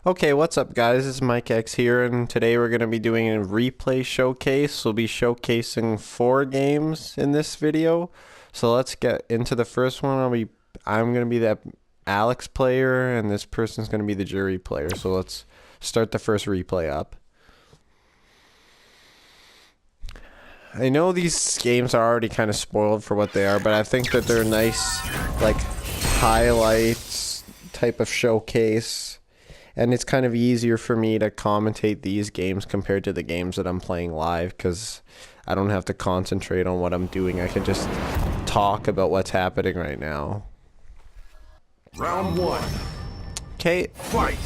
Okay, what's up guys? It's Mike X here, and today we're going to be doing a replay showcase. We'll be showcasing 4 games in this video. So let's get into the first one. I'm going to be the Alex player, and this person's going to be the jury player. So let's start the first replay up. I know these games are already kind of spoiled for what they are, but I think that they're nice, like, highlights type of showcase. And it's kind of easier for me to commentate these games compared to the games that I'm playing live, because I don't have to concentrate on what I'm doing. I can just talk about what's happening right now. Round 1. Okay. Fight.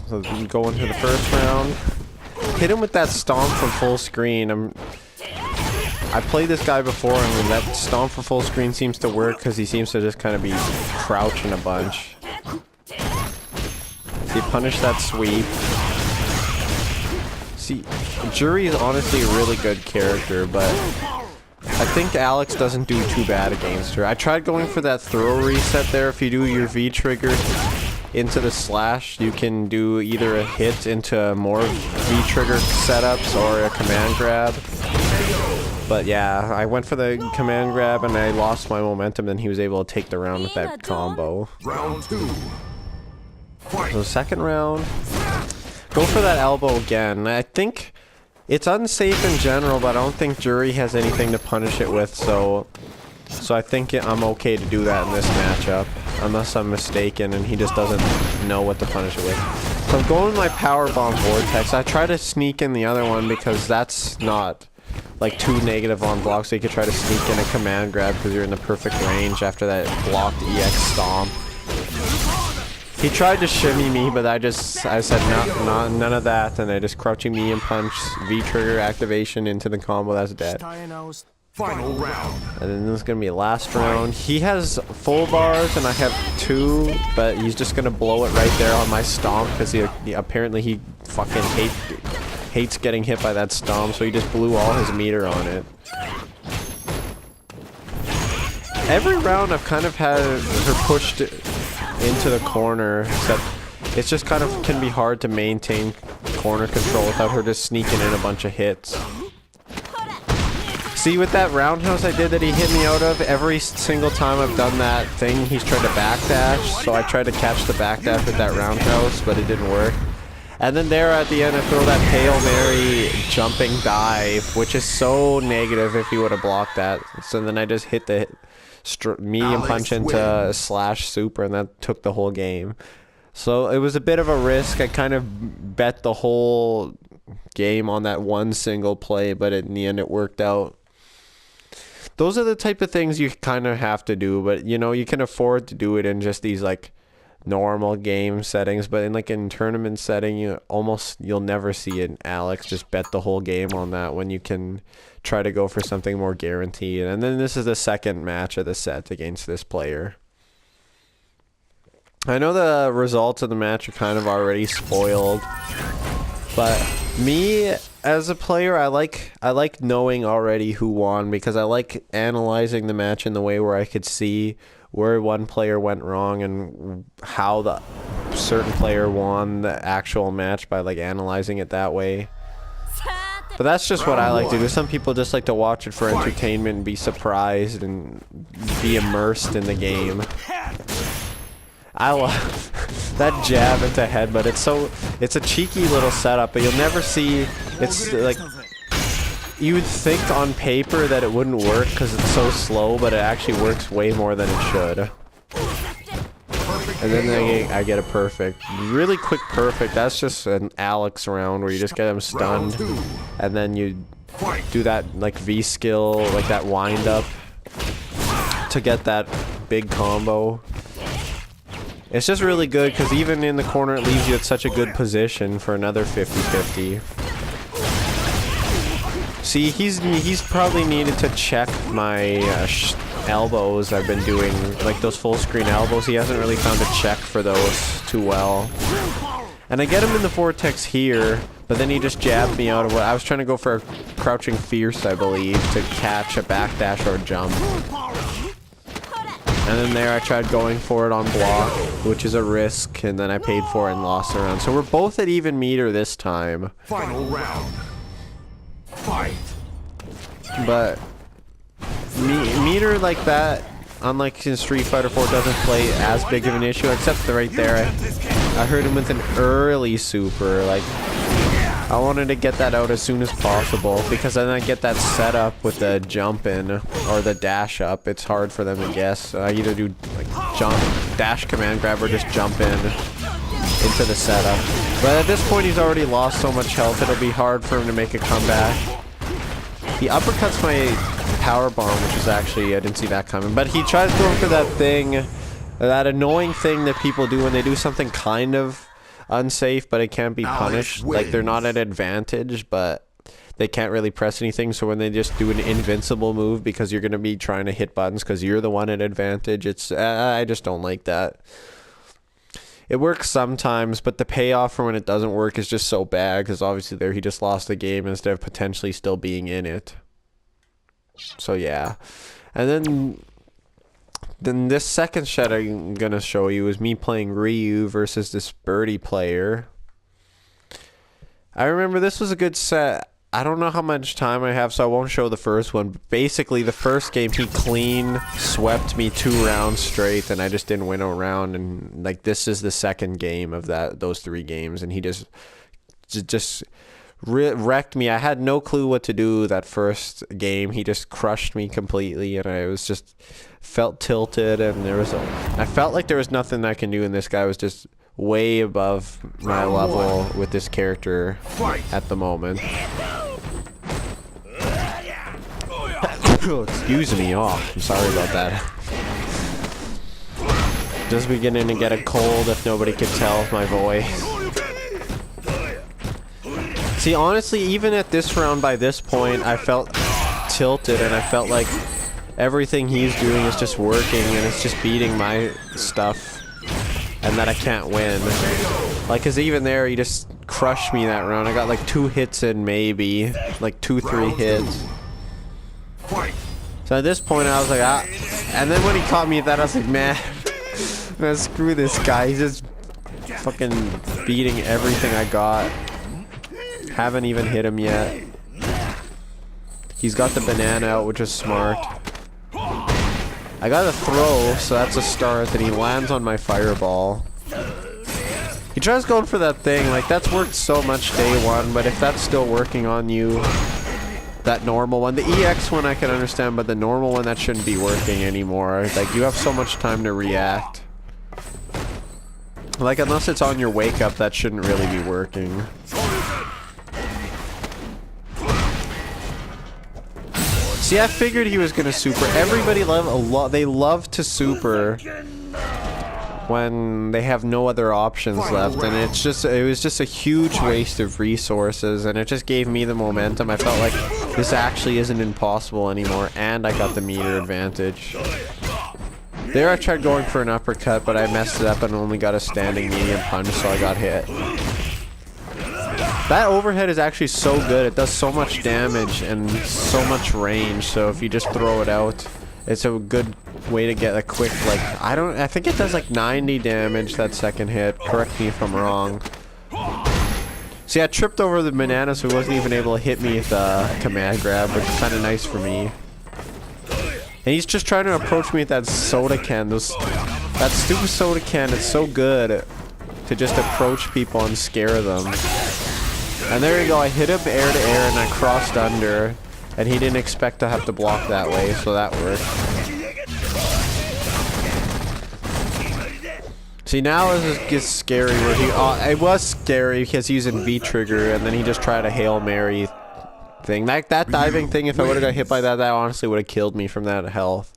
So we go into the first round. Hit him with that stomp from full screen. I played this guy before, and that stomp for full screen seems to work because he seems to just kind of be crouching a bunch. He punished that sweep. See, Jury is honestly a really good character, but I think Alex doesn't do too bad against her. I tried going for that throw reset there. If you do your V trigger into the slash, you can do either a hit into more V trigger setups or a command grab. But yeah, I went for the command grab and I lost my momentum, and he was able to take the round with that combo. Round 2. So second round, go for that elbow again. I think it's unsafe in general, but I don't think Jury has anything to punish it with, so I think I'm okay to do that in this matchup, unless I'm mistaken and he just doesn't know what to punish it with. So I'm going with my power bomb vortex. I try to sneak in the other one because that's not like too negative on block, so you could try to sneak in a command grab because you're in the perfect range after that blocked EX stomp. He tried to shimmy me, but I said no, none of that, and I just crouching me and punch, V-trigger activation into the combo, that's dead. Final round. And then this is going to be the last round. He has full bars, and I have 2, but he's just going to blow it right there on my stomp, because apparently he fucking hates getting hit by that stomp, so he just blew all his meter on it. Every round I've kind of had her pushed into the corner, except it's just kind of can be hard to maintain corner control without her just sneaking in a bunch of hits. See, with that roundhouse I did that he hit me out of, every single time I've done that thing, he's tried to backdash, so I tried to catch the backdash with that roundhouse, but it didn't work. And then there at the end I throw that Hail Mary jumping dive, which is so negative if he would have blocked that. So then I just hit the medium punch into a slash super, and that took the whole game. So it was a bit of a risk. I kind of bet the whole game on that one single play, but in the end it worked out. Those are the type of things you kind of have to do, but you know, you can afford to do it in just these like normal game settings, but in tournament setting, you'll never see an Alex just bet the whole game on that when you can try to go for something more guaranteed. And then this is the second match of the set against this player. I know the results of the match are kind of already spoiled, but me as a player, I like knowing already who won, because I like analyzing the match in the way where I could see where one player went wrong and how the certain player won the actual match by like analyzing it that way. But that's just what I like to do. Some people just like to watch it for entertainment and be surprised and be immersed in the game. I love that jab into headbutt. It's a cheeky little setup, but you'll never see. It's like, you would think on paper that it wouldn't work because it's so slow, but it actually works way more than it should. And then I get a perfect. Really quick perfect. That's just an Alex round where you just get him stunned. And then you do that like V skill, like that wind up to get that big combo. It's just really good because even in the corner it leaves you at such a good position for another 50-50. See, he's probably needed to check my elbows I've been doing, like those full screen elbows. He hasn't really found a check for those too well. And I get him in the vortex here, but then he just jabbed me out of what I was trying to go for, a crouching fierce, I believe, to catch a backdash or a jump. And then there I tried going for it on block, which is a risk, and then I paid for it and lost the round. So we're both at even meter this time. Final round. Fight. But meter like that, unlike in Street Fighter 4, doesn't play as big of an issue, except right there. I heard him with an early super. Like, I wanted to get that out as soon as possible, because then I get that setup with the jump in or the dash up. It's hard for them to guess. So I either do like jump, dash, command grab, or just jump in into the setup. But at this point, he's already lost so much health, it'll be hard for him to make a comeback. He uppercuts my power bomb, which is actually, I didn't see that coming. But he tries going for that thing, that annoying thing that people do when they do something kind of unsafe, but it can't be punished. Like, they're not at advantage, but they can't really press anything. So when they just do an invincible move because you're going to be trying to hit buttons because you're the one at advantage, it's I just don't like that. It works sometimes, but the payoff for when it doesn't work is just so bad, because obviously there he just lost the game instead of potentially still being in it. So yeah. And then this second set I'm gonna show you is me playing Ryu versus this Birdie player. I remember this was a good set. I don't know how much time I have, so I won't show the first one. But basically, the first game, he clean swept me 2 rounds straight, and I just didn't win a round. And like, this is the second game of those 3 games, and he just wrecked me. I had no clue what to do that first game. He just crushed me completely, and I was just felt tilted, and I felt like there was nothing I can do, and this guy was just way above my level with this character at the moment. Excuse me. Oh, I'm sorry about that. Just beginning to get a cold, if nobody could tell my voice. See, honestly, even at this round, by this point, I felt tilted, and I felt like everything he's doing is just working, and it's just beating my stuff, and that I can't win. Like, cause even there, he just crushed me that round. I got like 2 hits in, maybe like 2-3 hits. So at this point, I was like, ah. And then when he caught me at that, I was like, man, screw this guy. He's just fucking beating everything I got. Haven't even hit him yet. He's got the banana out, which is smart. I got a throw, so that's a start, and he lands on my fireball. He tries going for that thing, like, that's worked so much day one, but if that's still working on you, that normal one, the EX one I can understand, but the normal one, that shouldn't be working anymore. Like, you have so much time to react. Like, unless it's on your wake up, that shouldn't really be working. See, I figured he was gonna super. Everybody they love to super when they have no other options left, and it was just a huge waste of resources, and it just gave me the momentum. I felt like this actually isn't impossible anymore, and I got the meter advantage. There I tried going for an uppercut, but I messed it up and only got a standing medium punch, so I got hit. That overhead is actually so good. It does so much damage and so much range, so if you just throw it out, it's a good way to get a quick, like, I think it does like 90 damage, that second hit. Correct me if I'm wrong. See, I tripped over the banana, so he wasn't even able to hit me with the command grab, which is kind of nice for me. And he's just trying to approach me with that soda can. That stupid soda can is so good to just approach people and scare them. And there you go, I hit him air to air and I crossed under, and he didn't expect to have to block that way, so that worked. See, now it gets scary where it was scary because he's in V-trigger, and then he just tried a Hail Mary thing. That diving thing, if I would have got hit by that, that honestly would have killed me from that health,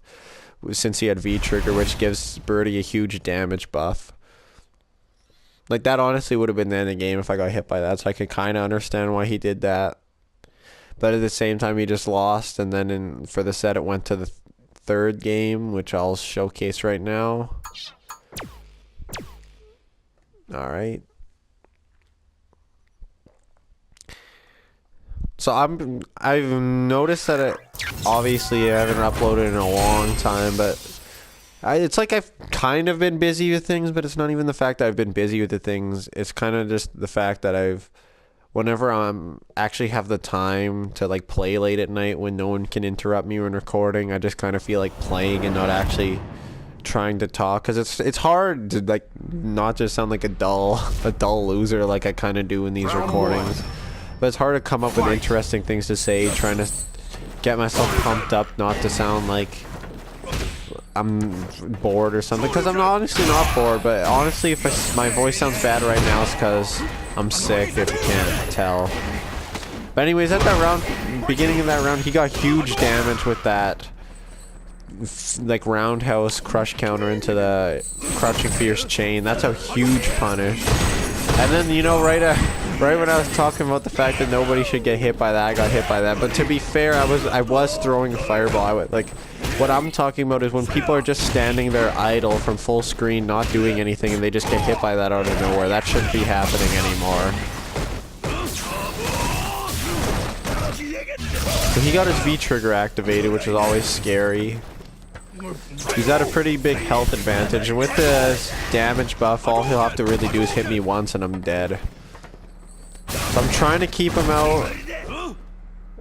since he had V-trigger, which gives Birdie a huge damage buff. Like, that honestly would have been the end of the game if I got hit by that, so I could kind of understand why he did that. But at the same time, he just lost, and then for the set, it went to the third game, which I'll showcase right now. Alright. So I've noticed that obviously I haven't uploaded in a long time, but It's like I've kind of been busy with things, but it's not even the fact that I've been busy with the things. It's kind of just the fact that whenever I'm actually have the time to like play late at night when no one can interrupt me when recording, I just kind of feel like playing and not actually trying to talk, because it's hard to like not just sound like a dull loser like I kind of do in these recordings. But it's hard to come up with interesting things to say, trying to get myself pumped up, not to sound like I'm bored or something, because I'm honestly not bored. But honestly, if my voice sounds bad right now, it's because I'm sick, if you can't tell. But anyways, at that round, beginning of that round, he got huge damage with that like roundhouse crush counter into the crouching fierce chain. That's a huge punish. And then, you know, right when I was talking about the fact that nobody should get hit by that, I got hit by that. But to be fair, I was throwing a fireball. Like, what I'm talking about is when people are just standing there idle from full screen, not doing anything, and they just get hit by that out of nowhere. That shouldn't be happening anymore. So he got his V trigger activated, which is always scary. He's got a pretty big health advantage, and with the damage buff, all he'll have to really do is hit me once and I'm dead. So I'm trying to keep him out.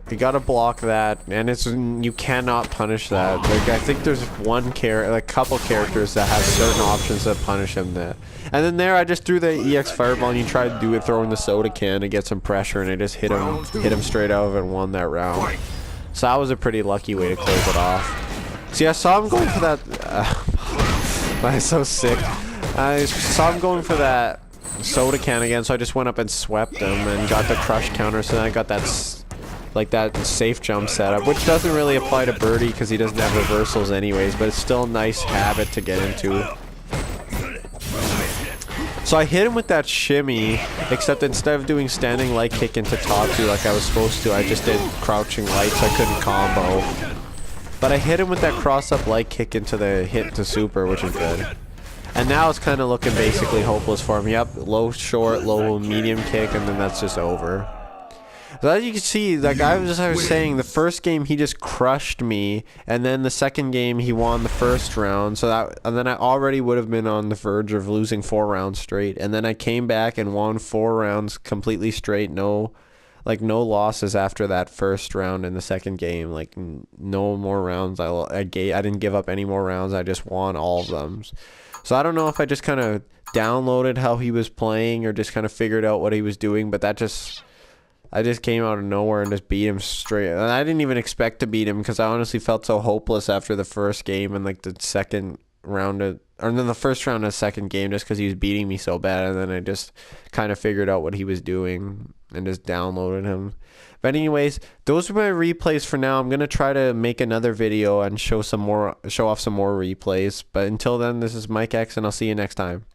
You gotta block that, and you cannot punish that. Like, I think there's a couple characters that have certain options that punish him. And then there, I just threw the EX fireball, and you tried to do it throwing the soda can to get some pressure, and I just hit him straight out of it and won that round. So that was a pretty lucky way to close it off. See, I saw him going for that. I'm so sick. I saw him going for that soda can again, so I just went up and swept him and got the crush counter. So then I got that safe jump setup, which doesn't really apply to Birdie because he doesn't have reversals anyways, but it's still a nice habit to get into. So I hit him with that shimmy, except instead of doing standing light kick into top two like I was supposed to, I just did crouching light, so I couldn't combo. But I hit him with that cross-up light kick into the hit to super, which is good. And now it's kind of looking basically hopeless for him. Yep, low short, low medium kick, and then that's just over. So as you can see, like I was saying, the first game he just crushed me, and then the second game he won the first round. And then I already would have been on the verge of losing 4 rounds straight. And then I came back and won 4 rounds completely straight. No losses after that first round in the second game. Like, no more rounds. I didn't give up any more rounds. I just won all of them. So I don't know if I just kind of downloaded how he was playing or just kind of figured out what he was doing, but I just came out of nowhere and just beat him straight. And I didn't even expect to beat him because I honestly felt so hopeless after the first game and like the second round or then the first round of the second game, just because he was beating me so bad. And then I just kind of figured out what he was doing and just downloaded him. But anyways, those are my replays for now. I'm gonna try to make another video and show off some more replays. But until then, this is Mike X, and I'll see you next time.